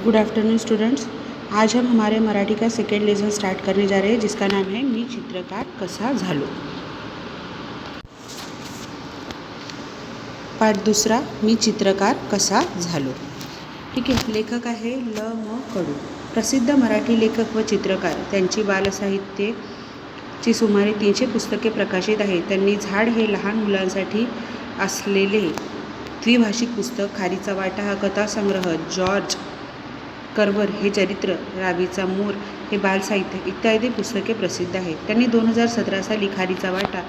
Good afternoon students. आज हम हमारे मराठी का सेकेंड लेसन स्टार्ट करने जा रहे हैं जिसका नाम है मी चित्रकार कसा झालो। पाठ दूसरा, मी चित्रकार कसा झालो। ठीक आहे। लेखक आहे ल म कडू, प्रसिद्ध मराठी लेखक व चित्रकार। त्यांची बालसाहित्याची सुमारे 300 पुस्तके प्रकाशित आहेत। त्यांनी झाड हे लहान मुलांसाठी असलेले द्विभाषिक पुस्तक, खारीचा वाटा हा कथासंग्रह, जॉर्ज कर्वर हे चरित्र, रावीचा मोर हे बालसाहित्य इत्यादी पुस्तके प्रसिद्ध आहेत। त्यांनी 2017 साली खारीचा वाटा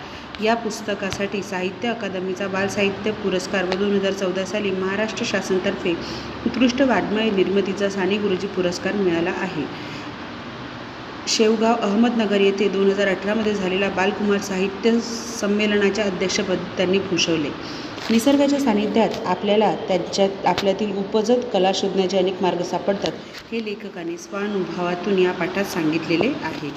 या पुस्तकासाठी साहित्य अकादमीचा बालसाहित्य पुरस्कार व 2014 साली महाराष्ट्र शासनातर्फे उत्कृष्ट वाङ्मय निर्मितीचा साने गुरुजी पुरस्कार मिळाला आहे। शेवगाव अहमदनगर येथे 2018 झालेल्या बालकुमार साहित्य संमेलनाच्या अध्यक्षपद त्यांनी भूषवले। निसर्गाच्या सानिध्यात आपल्यातील उपजत कला शोधण्याचे अनेक मार्ग सापडतात, हे लेखकाने स्वानुभवातून या पाठात सांगितलेले आहे।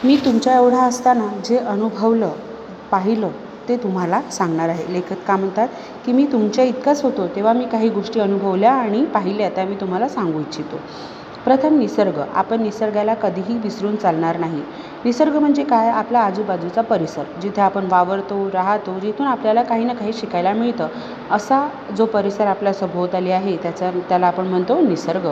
मी तुमच्या एवढा असताना जे अनुभवलं, पाहिलं ते तुम्हाला सांगणार आहे। लेखक का म्हणतात की मी तुमच्या इतकाच होतो तेव्हा मी काही गोष्टी अनुभवल्या आणि पाहिल्या, त्या मी तुम्हाला सांगू इच्छितो। प्रथम निसर्ग। आपण निसर्गाला कधीही विसरून चालणार नाही। निसर्ग म्हणजे काय? आपला आजूबाजूचा परिसर, जिथे आपण वावरतो, राहतो, जिथून आपल्याला काही ना काही शिकायला मिळतं, असा जो परिसर आपल्या सभोवताली आहे त्याला आपण म्हणतो निसर्ग।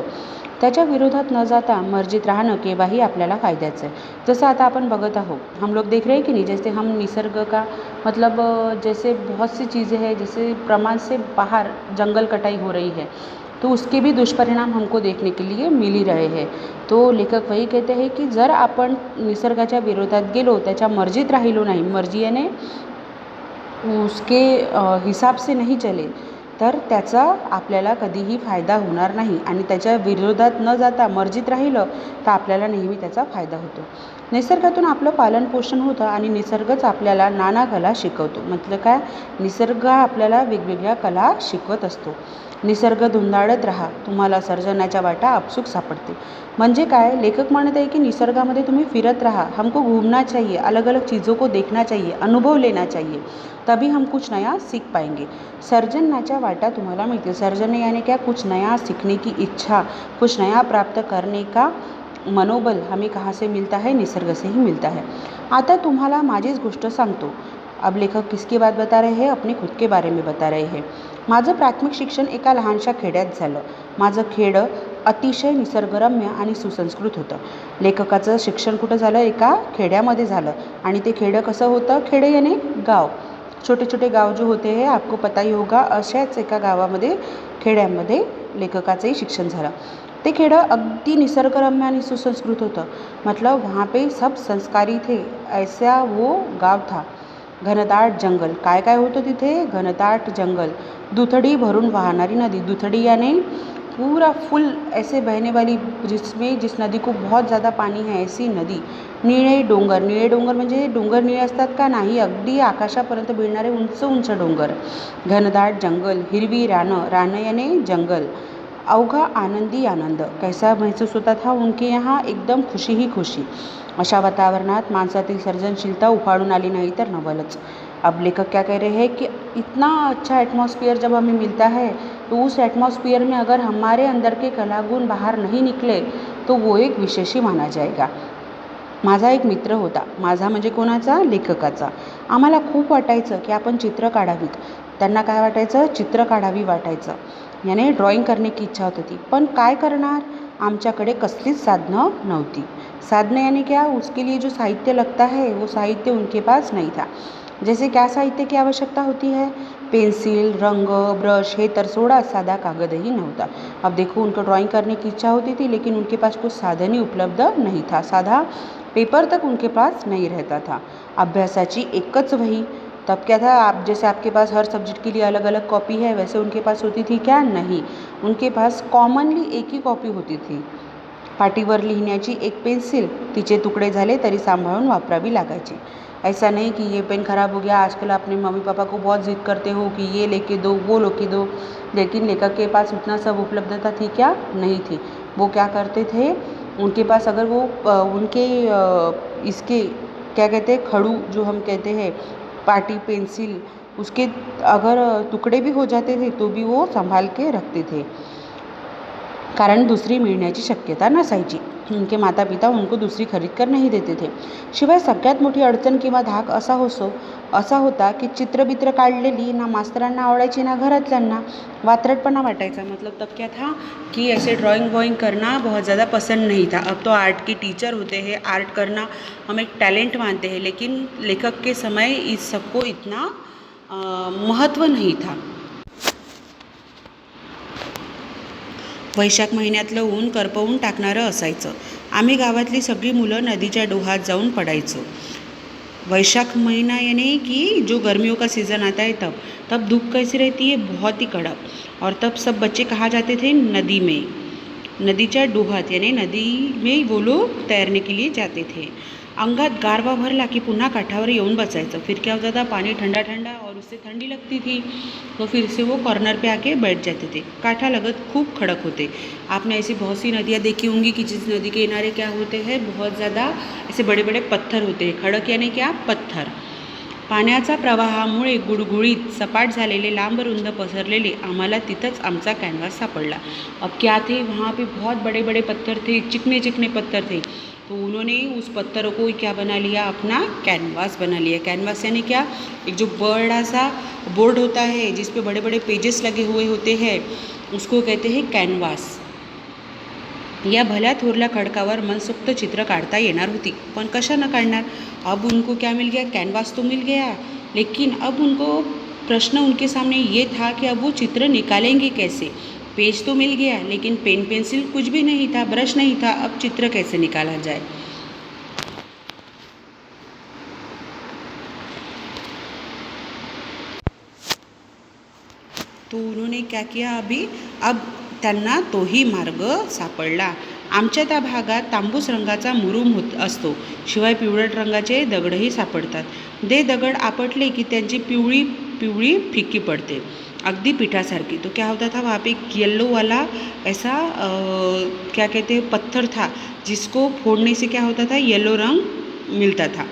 त्याच्या विरोधात न जाता मर्जीत राहणं केव्हाही आपल्याला फायद्याचं आहे। जसं आता आपण बघत आहोत, हम लोग देख रहे हैं कि नहीं, जैसे हम निसर्ग का मतलब जैसे बहुत सी चीज़ें हैं, जैसे प्रमाण से बाहर जंगल कटाई हो रही है, तो उसके भी दुष्परिणाम हमको देखने के लिए मिल ही रहे हैं। तो लेखक वही कहते हैं की जर आपण निसर्गाच्या विरोधात गेलो, त्याच्या मर्जीत राहिलो नाही, मर्जी याने उसके हिसाब से नहीं चले, तर त्याचा आपल्याला कधीही फायदा होणार नाही। आणि त्याच्या विरोधात न जाता मर्जीत राहिलं तर आपल्याला नेहमी त्याचा फायदा होतो। निसर्गातून आपलं पालनपोषण होतं आणि निसर्गच आपल्याला नाना कला शिकवतो। मतलब काय? निसर्ग आपल्याला वेगवेगळ्या कला शिकवत असतो। निसर्ग धुंदाळत राहा, तुम्हाला सर्जनाच्या वाटा आपसूक सापडते। म्हणजे काय? लेखक म्हणत आहे की निसर्गामध्ये तुम्ही फिरत राहा, हमको घूमना चाहिए, अलग अलग चीज़ों को देखना चाहिए, अनुभव लेना चाहिए, तभी हम कुछ नया सीख पाएंगे। सर्जनाच्या वाटा तुम्हाला मिळतील। सर्जन यानी क्या? कुछ नया सीखने की इच्छा, कुछ नया प्राप्त करने का मनोबल हमें कहाँ से मिलता है? निसर्ग से ही मिलता है। आता तुम्हाला माझीच गोष्ट सांगतो। अब लेखक किसकी बात बता रहे हैं? अपने खुद के बारे में बता रहे हैं। माझं प्राथमिक शिक्षण एका लहानशा खेड्यात झालं। माझं खेडं अतिशय निसर्गरम्य आणि सुसंस्कृत होतं। लेखकाचं शिक्षण कुठं झालं? एका खेड्यामध्ये झालं। आणि ते खेडं कसं होतं? खेडे यानी गाव, छोटे छोटे गाव जो होते हैं, आपको पता ही होगा, अशाच एका गावामध्ये, खेड्यामध्ये लेखकाचंही शिक्षण झालं। ते खेडं अगदी निसर्गरम्य आणि सुसंस्कृत होतं। मतलब वहाँ पे सब संस्कारी थे, ऐसा वो गाव था। घनदाट जंगल, काय काय होतं तिथे? घनदाट जंगल, दुथडी भरून वाहणारी नदी। दुथडी यानी पूरा फुल ऐसे बहने वाली, जिस नदी को बहुत ज़्यादा पानी है, ऐसी नदी। निळे डोंगर, निळे डोंगर म्हणजे डोंगर निळे असतात का? नाही, अगदी आकाशापर्यंत भिडणारे उंच उंच डोंगर। घनदाट जंगल, हिरवी रानं, रानं यानी जंगल। अवघा आनंदी आनंद, कैसा महसूस होता था उनके यहाँ? एकदम खुशी ही खुशी। अशा वातावरणात माणसातील सर्जनशीलता उफाळून आली नाही तर नवलच। अब लेखक क्या कह रहे हैं कि इतना अच्छा एटमॉस्फेयर जब हमें मिलता है, तो उस एटमॉस्फेयर में अगर हमारे अंदर के कलागुण बाहर नहीं निकले तो वो एक विशेष ही माना जाएगा। माझा एक मित्र होता। माझा म्हणजे कोणाचा? लेखकाचा। आम्हाला खूप वाटायचं की आपण चित्र काढावीत। त्यांना काय वाटायचं? चित्र काढावी वाटायचं, यानी ड्राइंग करने की इच्छा होती थी। पण काय करणार? आमच्याकडे कसलीच साधनं नव्हती। साधनं यानी क्या? उसके लिए जो साहित्य लगता है वो साहित्य उनके पास नहीं था। जैसे क्या साहित्य की आवश्यकता होती है? पेंसिल, रंग, ब्रश, हे तर सोडा, साधा कागद ही नव्हता। अब देखो, उनको ड्राइंग करने की इच्छा होती थी, लेकिन उनके पास कुछ साधन ही उपलब्ध नहीं था। साधा पेपर तक उनके पास नहीं रहता था। अभ्यासाची एकच वही। तब क्या था? आप जैसे आपके पास हर सब्जेक्ट के लिए अलग अलग कॉपी है, वैसे उनके पास होती थी क्या? नहीं, उनके पास कॉमनली एक ही कॉपी होती थी। पाटीवर लिहिण्याची एक पेन्सिल, तिचे तुकडे झाले तरी सांभाळून वापरावी लागायची। ऐसा नहीं कि ये पेन ख़राब हो गया, आजकल अपने मम्मी पापा को बहुत ज़िद करते हो कि ये लेके दो, वो लेके दो, लेकिन लेखक के पास उतना सब उपलब्धता थी क्या? नहीं थी। वो क्या करते थे? उनके पास अगर वो उनके इसके क्या कहते हैं, खड़ू जो हम कहते हैं, पाटी पेंसिल उसके अगर टुकड़े भी हो जाते थे तो भी वो संभाल के रखते थे, कारण दुसरी मिळण्याची शक्यता नसायची. उनके माता पिता उनको दुसरी खरीद कर नहीं देते थे. शिवाय सगळ्यात मोठी अडचण किंवा धाक असा होता की चित्रबित्र काढलेली ना मास्तरांना आवडायची ना घरातल्यांना. वात्रटपणा वाटायचा. मतलब तब क्या था कि ऐसे ड्राइंग वॉइंग करना बहुत ज़्यादा पसंद नहीं था. अब तो आर्ट के टीचर होते हैं, आर्ट करना हम एक टैलेंट मानते हैं, लेकिन लेखक के समय इस सबको इतना महत्त्व नहीं था. वैशाख महिन्यातलं ऊन करपवून टाकणारं असायचं. आम्ही गावातली सगळी मुलं नदीच्या डोहात जाऊन पडायचो. वैशाख महीना यानी कि जो गर्मियों का सीज़न आता है तब धूप कैसी रहती है, बहुत ही कड़क. और तब सब बच्चे कहाँ जाते थे, नदी में, नदीच्या डोहात यानी नदी में वो लोग तैरने के लिए जाते थे. अंगात गारवा भरला की पुन्हा काठावर येऊन बसायचं. फिर क्या होता था, पानी ठंडा ठंडा और उससे ठंडी लगती थी, तो फिर से वो कॉर्नर पे आके बैठ जाते थे. काठा लगत खूब खड़क होते. आपने ऐसी बहुत सी नदियाँ देखी होंगी कि जिस नदी के किनारे क्या होते हैं, बहुत ज़्यादा ऐसे बड़े बड़े पत्थर होते हैं. खडक यानी क्या, पत्थर. पाण्याचा प्रवाहामुळे गुळगुळीत सपाट झालेले लांब रुंद पसरलेले आम्हाला तिथंच आमचा कॅनव्हास सापडला. अब क्या थे, वहाँ पे बहुत बड़े बड़े पत्थर थे, चिकने चिकने पत्थर थे. तो उन्होंने उस पत्थरों को क्या बना लिया, अपना कैनवास बना लिया. कैनवास यानी क्या, एक जो बड़ा सा बोर्ड होता है जिस पे बड़े बड़े पेजेस लगे हुए होते हैं, उसको कहते हैं कैनवास. या भल्या थोरल्या खडकावर मनसोक्त चित्र काढता येणार होती, पण कशानं काढणार. अब उनको क्या मिल गया, कैनवास तो मिल गया, लेकिन अब उनको प्रश्न उनके सामने ये था कि अब वो चित्र निकालेंगे कैसे. पेज तो मिल गया, लेकिन पेन पेंसिल कुछ भी नहीं था, ब्रश नहीं था. अब चित्र कैसे निकाला जाए. तो उन्होंने क्या किया, अब त्यांना तोही मार्ग सापडला. आमच्या त्या भागात तांबूस रंगाचा मुरूम असतो, शिवाय पिवळट रंगाचे दगडही सापडतात. ते दगड आपटले की त्यांची पिवळी पिवळी फिक्की पडते, अगदी पिठासारखी. तो क्या होता था, वहाँ पे एक येल्लो वाला ऐसा क्या कहते हैं पत्थर था, जिसको फोड़ने से क्या होता था, येलो रंग मिलता था.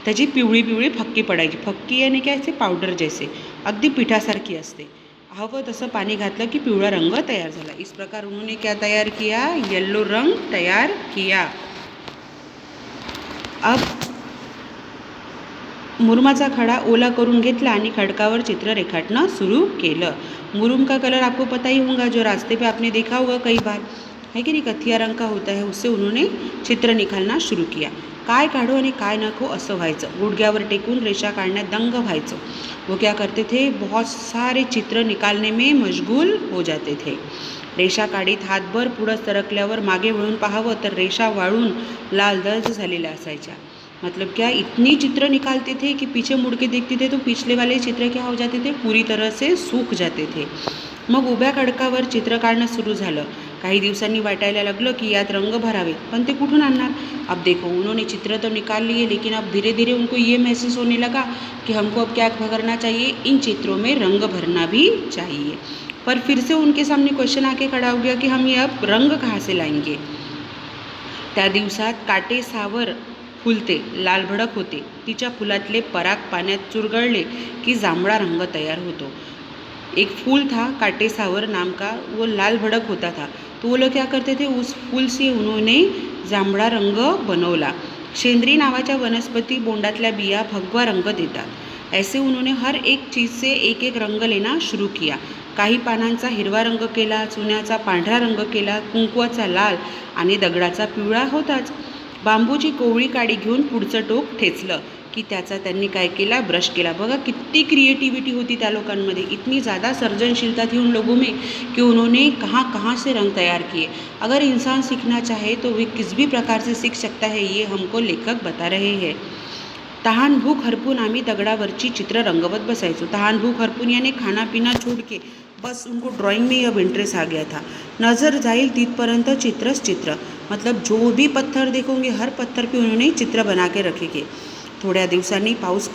त्याची पिवळी पिवळी फक्की पडायची. फक्की यानी क्या, ऐसे पावडर जैसे, अगदी पिठासारखी असते. हवं तसं पाणी घातलं की पिवळा रंग तयार झाला. इस प्रकार उन्होंने क्या तयार किया, येल्लो रंग तयार किया. अब मुरुमाचा खडा ओला करून घेतला आणि खडकावर चित्र रेखाटणं सुरू केलं. मुरुम का कलर आपको पता ही होगा, जो रास्ते पे आपने देखा होगा कई बार, है कि नहीं, कथिया रंग का होता है. उससे उन्होंने चित्र निकालना शुरू किया. काय काढू आणि काय नको असं व्हायचं. गुडघ्यावर टेकून रेषा काढण्यात दंग व्हायचं. वो क्या करते थे, बहुत सारे चित्र निकालने में मशगूल हो जाते थे. रेषा काढीत हातभर पुढं सरकल्यावर मागे वळून पाहावं तर रेषा वाळून लाल दर्द झालेल्या असायच्या. मतलब क्या, इतनी चित्र निकालते थे कि पीछे मुड़ के देखते थे तो पिछले वाले चित्र क्या हो जाते थे, पूरी तरह से सूख जाते थे. मग उभ्या खडकावर चित्र काढणं सुरू झालं. काही दिवसांनी वाटायला लागलं की यात रंग भरावे, पण ते कुठून आणणार. अब देखो, उन्होंने चित्र तो निकाल लिए, लेकिन अब धीरे धीरे उनको ये महसूस होने लगा कि हमको अब क्या करना चाहिए, इन चित्रों में रंग भरना भी चाहिए. पर फिर से उनके सामने क्वेश्चन आके खड़ा हो गया कि हम ये अब रंग कहाँ से लाएंगे. त्या दिवसात काटे सावर फुलते, लाल भडक होते. तिच्या फुलातले पराग पाण्यात चुरगळले की जांभळा रंग तयार होतो. एक फूल था काटे सावर नाम का, वो लाल भड़क होता था. तो वो लोग क्या करते थे, उस फूल से उन्होंने जांभळा रंग बनवला. शेंद्री नावाच्या वनस्पती बोंडातल्या बिया भगवा रंग देतात. ऐसे उन्होंने हर एक चीज़ से एक एक रंग लेना शुरू किया. काही पानांचा हिरवा रंग केला, चुन्याचा पांढरा रंग केला, कुंकवाचा लाल आणि दगडाचा पिवळा होताच. बांबूची कोवळी काडी घेऊन पुढचं टोक ठेचलं की त्याचा त्यांनी काय केला, ब्रश केला. बघा कितनी क्रिएटिविटी होती त्या लोकांमध्ये, इतनी ज़्यादा सर्जनशीलता थी उन लोगों में कि उन्होंने कहाँ कहाँ से रंग तैयार किए. अगर इंसान सीखना चाहे तो वह किस भी प्रकार से सीख सकता है, ये हमको लेखक बता रहे हैं. तहान भूख हरपून आम्ही दगडावरची चित्र रंगवत बसायचो. तहान भूख हरपून यानी खाना पीना छोड़ के बस उनको ड्राइंग में अब इंटरेस्ट आ गया था. नज़र जाइल तिथपर्यंत चित्रच चित्र. मतलब जो भी पत्थर देखोगे, हर पत्थर पे उन्होंने चित्र बना के रखेंगे. थोड्या दिवसांनी पाऊस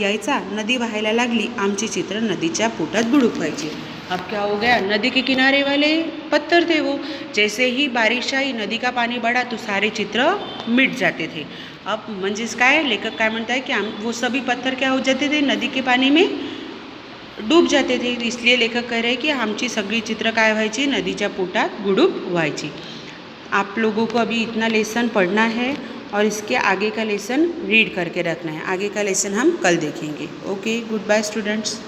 यायचा, नदी वाहायला लागली. आमची चित्र नदीच्या पोटात बुडूक व्हायची. अब क्या हो गया, नदी के किनारे वाले पत्थर थे वो, जैसे ही बारिश आई, नदी का पानी बढ़ा तो सारे चित्र मिट जाते थे. अब मंजिस काय, लेखक काय म्हणता है कि वो सभी पत्थर क्या हो जाते थे, नदी के पानी में डूब जाते थे, इसलिए लेखक कह रहे हैं कि आमची सगळी चित्र काय व्हायची, नदीच्या पोटात गुडूप व्हायची. आप लोगों को अभी इतना लेसन पढ़ना है और इसके आगे का लेसन रीड करके रखना है. आगे का लेसन हम कल देखेंगे. Okay, good bye students.